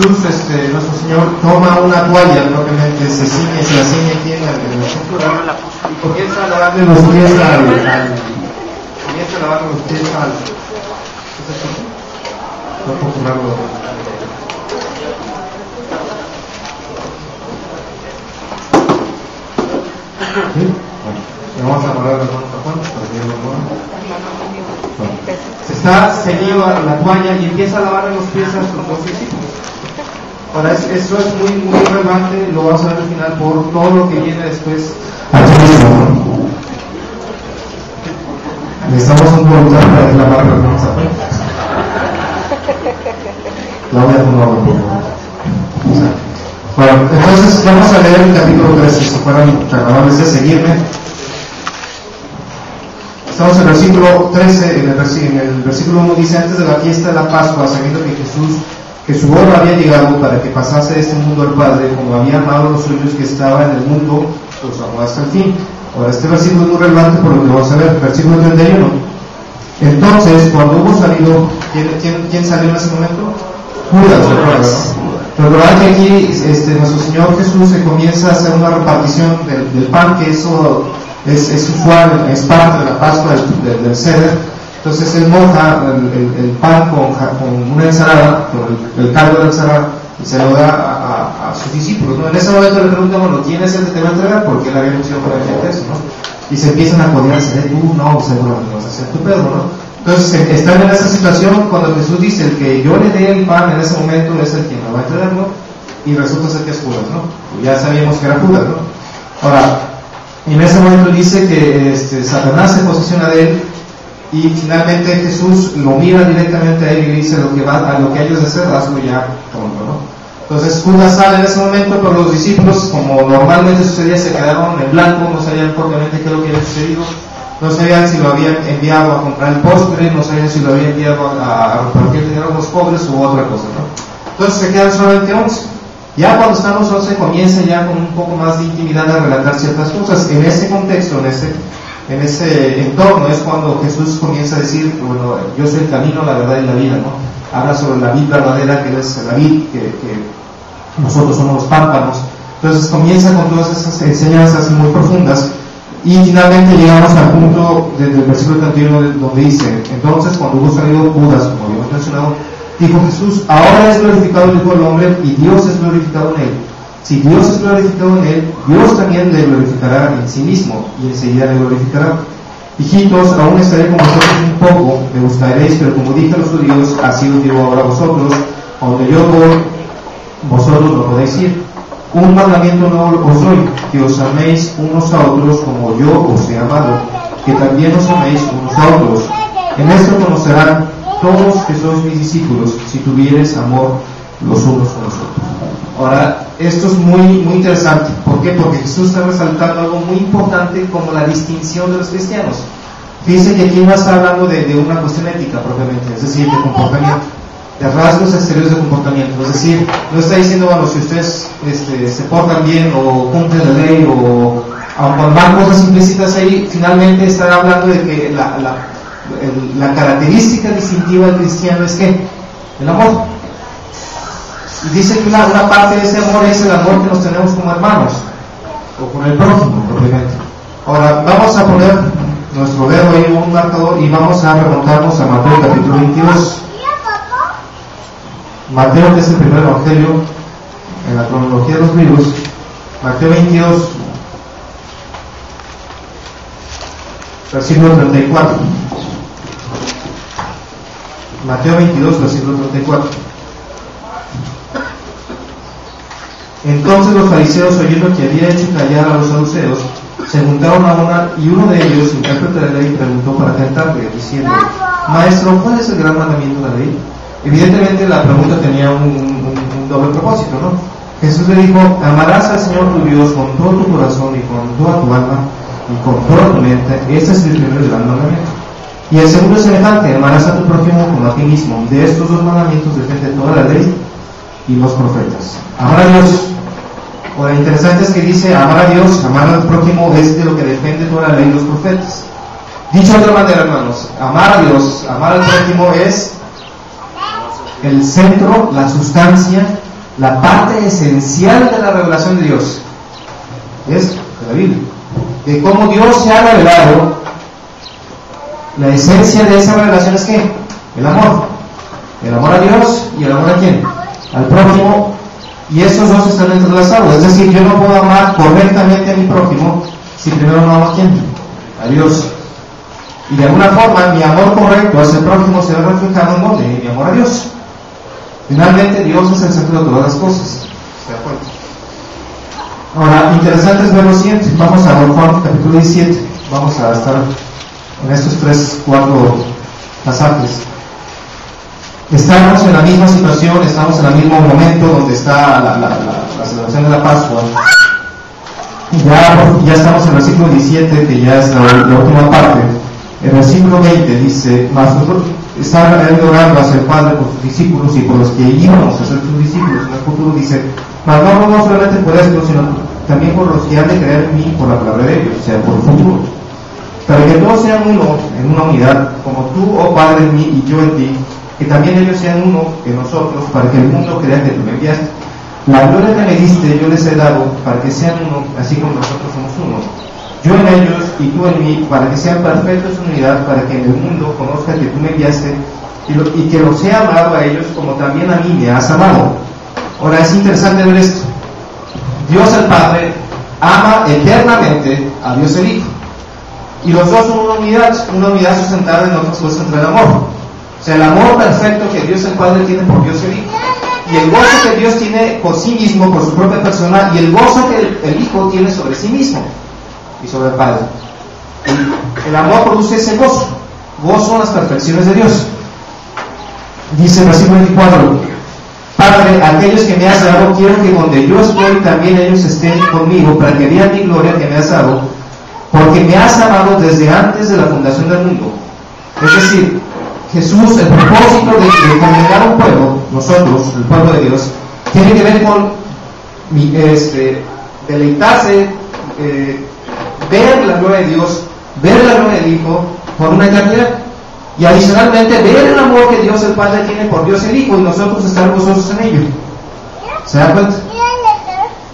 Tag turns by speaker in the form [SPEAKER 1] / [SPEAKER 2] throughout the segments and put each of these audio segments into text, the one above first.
[SPEAKER 1] Jesús, nuestro Señor, toma una toalla, propiamente se la ciñe aquí en el cinturón y comienza a lavarle los pies no puedo tomarlo. ¿Sí? Bueno, vamos a poner las manos a Juan para que lo mueva. Se está ceñido a la toalla y empieza a lavarle los pies a sus dos discípulos. Ahora, eso es muy relevante, lo vamos a ver al final por todo lo que viene después. Necesitamos un voluntario para declamar las manos a Juan. La voy a tomar un poco. Bueno, entonces vamos a leer el capítulo 13, si fueran tan amables de seguirme. Estamos en el versículo 13, en el versículo 1 dice: antes de la fiesta de la Pascua, sabiendo que su hora había llegado para que pasase de este mundo al Padre, como había amado a los suyos que estaban en el mundo, los amó hasta el fin. Ahora, este versículo es muy relevante por lo que vamos a ver, versículo 31. Entonces, cuando hubo salido, ¿quién salió en ese momento? Judas, ¿recuerdas? Recordad que aquí nuestro Señor Jesús se comienza a hacer una repartición del pan, que eso es usual, es parte de la Pascua del Ceder. Entonces él moja el pan con una ensalada, con el caldo de la ensalada, y se lo da a sus discípulos, ¿no? En ese momento le preguntan, bueno, ¿quién es el que te va a entregar? Porque él había anunciado para la gente eso, ¿no? Y se empiezan a codearse, tú no, seguramente vas a ser tu Pedro, ¿no? Entonces están en esa situación cuando Jesús dice: el que yo le dé el pan en ese momento es el quien me va a entregar, ¿no? Y resulta ser que es Judas, ¿no? Ya sabíamos que era Judas, ¿no? Ahora, en ese momento dice que Satanás se posiciona de él y finalmente Jesús lo mira directamente a él y le dice: lo que hayas de hacer, hazlo ya pronto, ¿no? Entonces Judas sale en ese momento, pero los discípulos, como normalmente sucedía, se quedaron en blanco, no sabían propiamente qué es lo que había sucedido. No sabían si lo habían enviado a comprar el postre, no sabían si lo habían enviado a repartir dinero a los pobres u otra cosa, ¿no? Entonces se quedan solamente 11. Ya cuando están los 11 comienza ya con un poco más de intimidad a relatar ciertas cosas. En ese contexto, en ese entorno es cuando Jesús comienza a decir: bueno, yo soy el camino, la verdad y la vida, ¿no? Habla sobre la vid verdadera, que es la vid, que nosotros somos los pámpanos. Entonces comienza con todas esas enseñanzas muy profundas. Y finalmente llegamos al punto del versículo 31 donde dice: entonces cuando hubo salido Judas, como habíamos mencionado, dijo Jesús: ahora es glorificado el Hijo del Hombre y Dios es glorificado en él. Si Dios es glorificado en él, Dios también le glorificará en sí mismo y enseguida le glorificará. Hijitos, aún estaré con vosotros un poco, me buscaréis, pero como dije a los judíos, así os digo ahora a vosotros: a donde yo voy, vosotros no podéis ir. Un mandamiento nuevo os doy, que os améis unos a otros como yo os he amado, que también os améis unos a otros. En esto conocerán todos que sois mis discípulos, si tuviereis amor los unos con los otros. Ahora, esto es muy interesante. ¿Por qué? Porque Jesús está resaltando algo muy importante como la distinción de los cristianos. Fíjense que aquí no está hablando de una cuestión ética propiamente, es decir, de comportamiento, de rasgos exteriores de comportamiento. Es decir, no está diciendo, bueno, si ustedes se portan bien o cumplen la ley o aunque van cosas implícitas ahí, finalmente está hablando de que la característica distintiva del cristiano es ¿qué? El amor. Y dice que una parte de ese amor es el amor que nos tenemos como hermanos o con el prójimo propiamente. Ahora vamos a poner nuestro dedo ahí en un marcador y vamos a remontarnos a Mateo capítulo 22. Mateo, que es el primer evangelio en la cronología de los libros. Mateo 22, versículo 34. Mateo 22, versículo 34. Entonces los fariseos, oyendo que había hecho callar a los saduceos, se juntaron a una, y uno de ellos, intérprete de la ley, preguntó para tentarle, diciendo: Maestro, ¿cuál es el gran mandamiento de la ley? Evidentemente la pregunta tenía un doble propósito, ¿no? Jesús le dijo: amarás al Señor tu Dios con todo tu corazón y con toda tu alma y con toda tu mente. Ese es el primer gran mandamiento. Y el segundo es semejante: amarás a tu prójimo como a ti mismo. De estos dos mandamientos depende toda la ley y los profetas. Amar a Dios. Ahora, interesante es que dice amar a Dios, amar al prójimo es de lo que depende toda la ley y los profetas. Dicho de otra manera, hermanos, amar a Dios, amar al prójimo es el centro, la sustancia La parte esencial de la revelación de Dios es la Biblia. De cómo Dios se ha revelado, la esencia de esa revelación es ¿qué? El amor. El amor a Dios y el amor a ¿quién? Al prójimo. Y esos dos están entrelazados. Es decir, yo no puedo amar correctamente a mi prójimo si primero no amo a ¿quién? A Dios. Y de alguna forma mi amor correcto hacia el prójimo se ve reflejado en ¿dónde? En mi amor a Dios. Finalmente Dios es el centro de todas las cosas. ¿De acuerdo? Ahora, interesante es ver lo siguiente. Vamos a Juan capítulo 17. Vamos a estar en estos 4 pasajes. Estamos en la misma situación, estamos en el mismo momento donde está la celebración de la Pascua. Ya estamos en el versículo 17, que ya es la última parte. El versículo 20 dice: mas nosotros estaba orando hacia el Padre por sus discípulos y por los que íbamos a ser sus discípulos. En el futuro dice: mas no solamente por esto, sino también por los que han de creer en mí por la palabra de ellos, o sea, por el futuro. Para que todos sean uno, en una unidad, como tú, oh Padre, en mí y yo en ti, que también ellos sean uno en nosotros, para que el mundo crea que tú me enviaste. La gloria que me diste yo les he dado, para que sean uno, así como nosotros somos uno. Yo en ellos y tú en mí, para que sean perfectos en unidad, para que en el mundo conozca que tú me enviaste y que los he amado a ellos como también a mí me has amado. Ahora es interesante ver esto. Dios el Padre ama eternamente a Dios el Hijo. Y los dos son una unidad sustentada en otras cosas entre el amor. O sea, el amor perfecto que Dios el Padre tiene por Dios el Hijo, y el gozo que Dios tiene por sí mismo, por su propia persona, y el gozo que el Hijo tiene sobre sí mismo y sobre el Padre. El amor produce ese gozo en las perfecciones de Dios. Dice el versículo 24: Padre, aquellos que me has dado, quiero que donde yo estoy también ellos estén conmigo, para que vean mi gloria que me has dado, porque me has amado desde antes de la fundación del mundo. Es decir, Jesús, el propósito de congregar un pueblo, nosotros, el pueblo de Dios, tiene que ver con deleitarse, ver la gloria de Dios, ver la gloria del Hijo por una eternidad. Y adicionalmente ver el amor que Dios el Padre tiene por Dios el Hijo y nosotros estar gozosos en ello. ¿Se dan cuenta?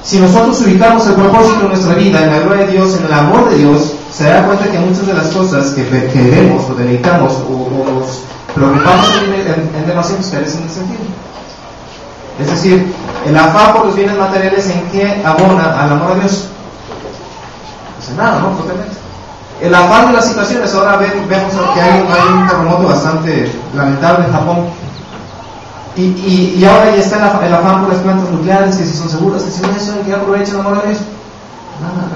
[SPEAKER 1] Si nosotros ubicamos el propósito de nuestra vida en la gloria de Dios, en el amor de Dios, se da cuenta que muchas de las cosas que vemos o deleitamos o nos preocupamos en demasiados carecen de sentido. Es decir, el afán por los bienes materiales, ¿en qué abona al amor a Dios? Pues en nada, ¿no? Totalmente. El afán de las situaciones, ahora vemos que hay un terremoto bastante lamentable en Japón. Y ahora ya está el afán por las plantas nucleares, que si son seguras, que si no eso, ¿en qué aprovechan el amor a Dios? Nada.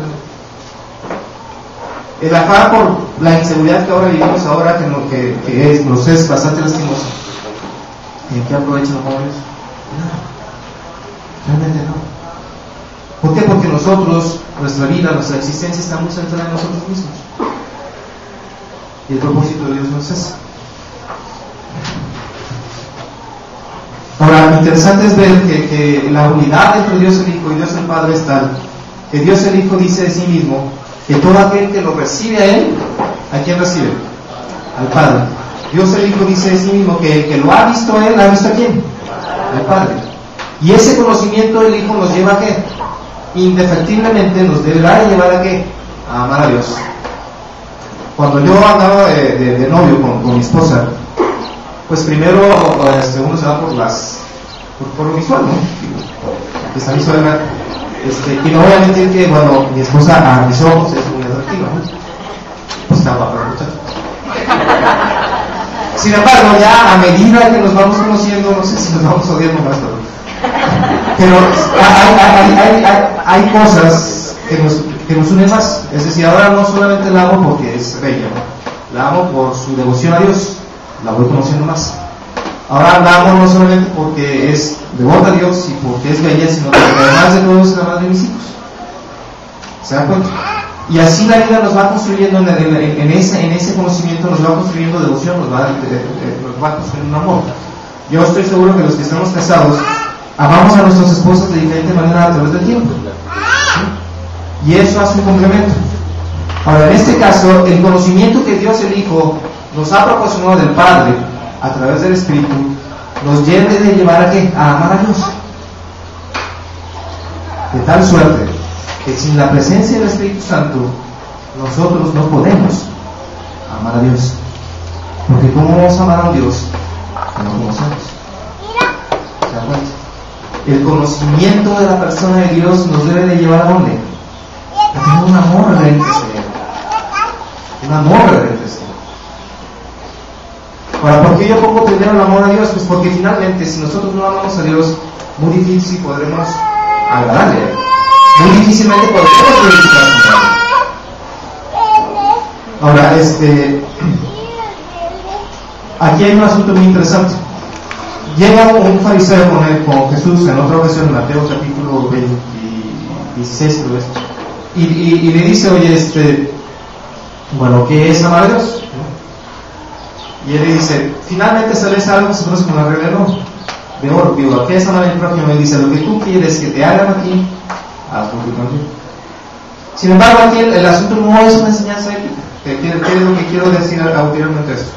[SPEAKER 1] El afán por la inseguridad que ahora vivimos ahora, que nos es bastante lastimoso, ¿en qué aprovechan el amor a Dios? Nada. Realmente no. ¿Por qué? Porque nosotros, nuestra vida, nuestra existencia está muy centrada en nosotros mismos. Y el propósito de Dios no es ese. Ahora, interesante es ver que la unidad entre Dios el Hijo y Dios el Padre es tal, que Dios el Hijo dice de sí mismo que todo aquel que lo recibe a Él, ¿a quién recibe? Al Padre. Dios el Hijo dice de sí mismo que el que lo ha visto a Él, ¿ha visto a quién? Al Padre. Y ese conocimiento del Hijo nos lleva a ¿qué? Indefectiblemente nos deberá llevar a ¿qué? A amar a Dios. Cuando yo andaba de novio con mi esposa, pues primero uno se va por lo visual, ¿no? Está mi suegra, y no voy a mentir que, bueno, mi esposa a mis ojos es muy atractiva, ¿no? Pues está guapa la muchacha. Sin embargo, ya a medida que nos vamos conociendo, no sé si nos vamos odiando más, pero hay cosas que nos unen más. Es decir, ahora no solamente la amo porque es bella, ¿no? La amo por su devoción a Dios, la voy conociendo más. Ahora la amo no solamente porque es devota a Dios y porque es bella, sino porque además de todo es la madre de mis hijos. ¿Se dan cuenta? Y así la vida nos va construyendo en ese conocimiento, nos va construyendo devoción, nos va construyendo un amor. Yo estoy seguro que los que estamos casados amamos a nuestras esposas de diferente manera a través del tiempo, ¿sí? Y eso hace un complemento. Ahora, en este caso, el conocimiento que Dios el Hijo nos ha proporcionado del Padre a través del Espíritu nos debe de llevar a ¿qué? A amar a Dios. De tal suerte que sin la presencia del Espíritu Santo nosotros no podemos amar a Dios. Porque ¿cómo vamos a amar a un Dios que no conocemos? ¿Se dan cuenta? El conocimiento de la persona de Dios nos debe de llevar a ¿dónde? A tener un amor reverente hacia Él. Un amor reverente hacia Él. Ahora, ¿por qué yo pongo primero el amor a Dios? Pues porque finalmente, si nosotros no amamos a Dios, muy difícil podremos agradarle a Él. Muy difícilmente podremos glorificar su nombre. Ahora, aquí hay un asunto muy interesante. Llega un fariseo con Jesús en otra ocasión, en Mateo capítulo 16, creo esto, y le dice, oye, bueno, ¿qué es amar a Dios? Y él le dice, finalmente sabes algo que se conoce como la regla de oro. Digo, ¿qué es amar al prójimo? Y dice, lo que tú quieres que te hagan a ti, hazlo tú también. Sin embargo, aquí el asunto no es una enseñanza ética. ¿Qué es lo que quiero decir anteriormente esto?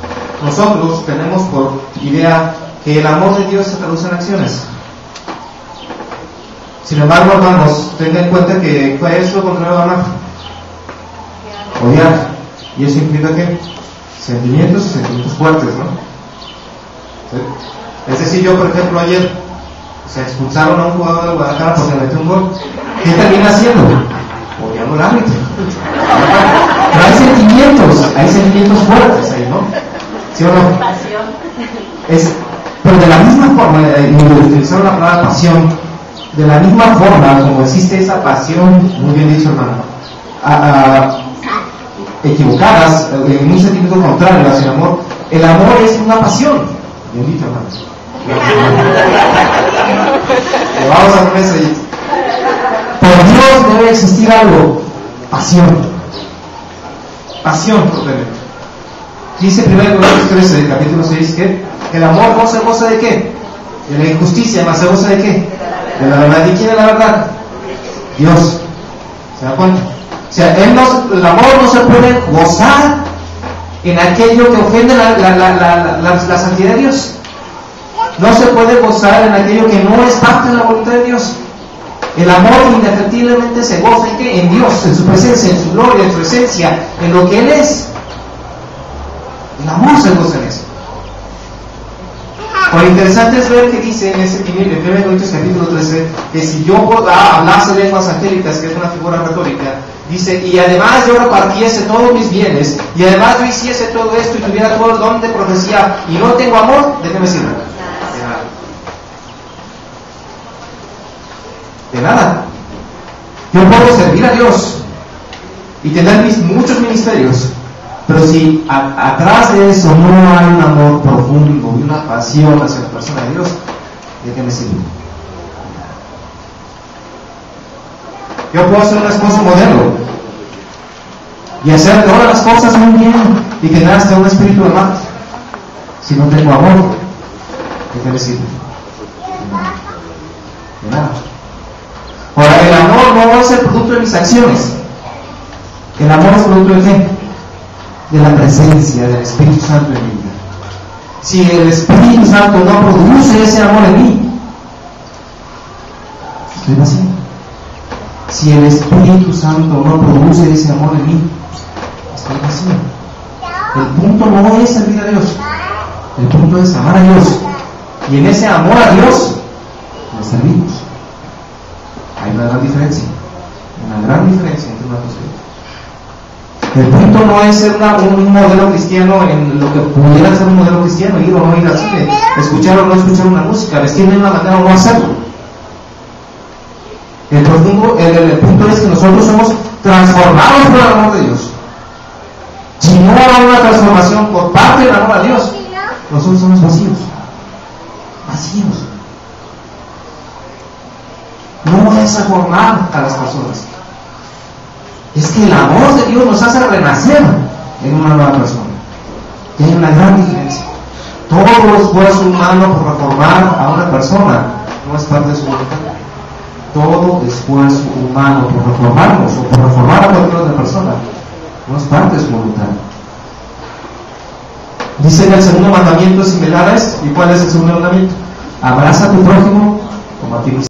[SPEAKER 1] Nosotros tenemos por idea que el amor de Dios se traduce en acciones. Sin embargo, hermanos, tengan en cuenta que ¿cuál es lo contrario de amar? Odiar. ¿Y eso implica qué? Sentimientos y sentimientos fuertes, ¿no? ¿Sí? Es decir, yo, por ejemplo, ayer se expulsaron a un jugador de Guadalajara porque metió un gol. ¿Qué termina haciendo? Odiando al árbitro. Pero hay sentimientos fuertes ahí, ¿no? ¿Sí o no? Pasión. Pero de la misma forma, y utilizaron la palabra pasión, de la misma forma como existe esa pasión, muy bien dicho, hermano, equivocadas, en un sentido contrario hacia el amor es una pasión. Bien dicho, hermano. Vamos a poner ese. Por Dios debe existir algo, pasión. Pasión, totalmente. Dice 1 Corintios 13, capítulo 6, que el amor no se goza de qué? De la injusticia, más se goza de qué? De la verdad. ¿Y quién es la verdad? Dios. ¿Se da cuenta? O sea, el amor no se puede gozar en aquello que ofende la santidad de Dios. No se puede gozar en aquello que no es parte de la voluntad de Dios. El amor indefectiblemente se goza en qué? En Dios, en su presencia, en su gloria, en su esencia, en lo que Él es. El amor se goza en eso. Lo interesante es ver que dice en 1 Corintios capítulo 13 que si yo hablase lenguas angélicas, que es una figura retórica, dice, y además yo repartiese todos mis bienes, y además yo hiciese todo esto y tuviera todo el don de profecía, y no tengo amor, ¿de qué me sirve? De nada. Yo puedo servir a Dios y tener muchos ministerios, pero si atrás de eso no hay un amor profundo y una pasión hacia la persona de Dios, ¿de qué me sirve? Yo puedo ser un esposo modelo y hacer todas las cosas muy bien y tener hasta un espíritu de amor. Si no tengo amor, ¿de qué me sirve? De nada. Ahora, el amor no es el producto de mis acciones. El amor es producto de qué? De la presencia del Espíritu Santo en mi vida. Si el Espíritu Santo no produce ese amor en mí, estoy vacío. Si el Espíritu Santo no produce ese amor en mí, estoy vacío. El punto no es servir a Dios. El punto es amar a Dios. Y en ese amor a Dios, le servimos. Hay una gran diferencia entre una cosa y otra. El punto no es ser un modelo cristiano en lo que pudiera ser un modelo cristiano, ir o no ir al cine, escuchar o no escuchar una música, vestir de una manera o no hacerlo. El punto es que nosotros somos transformados por el amor de Dios. Si no hay una transformación por parte del amor a Dios, nosotros somos vacíos. No es reformar a las personas. Es que el amor de Dios nos hace renacer en una nueva persona. Y hay una gran diferencia. Todo esfuerzo humano por reformar a una persona no es parte de su voluntad. Todo esfuerzo humano por reformarnos o por reformar a cualquier otra persona no es parte de su voluntad. Dice en el segundo mandamiento similar a este. ¿Y cuál es el segundo mandamiento? Amarás a tu prójimo como a ti mismo.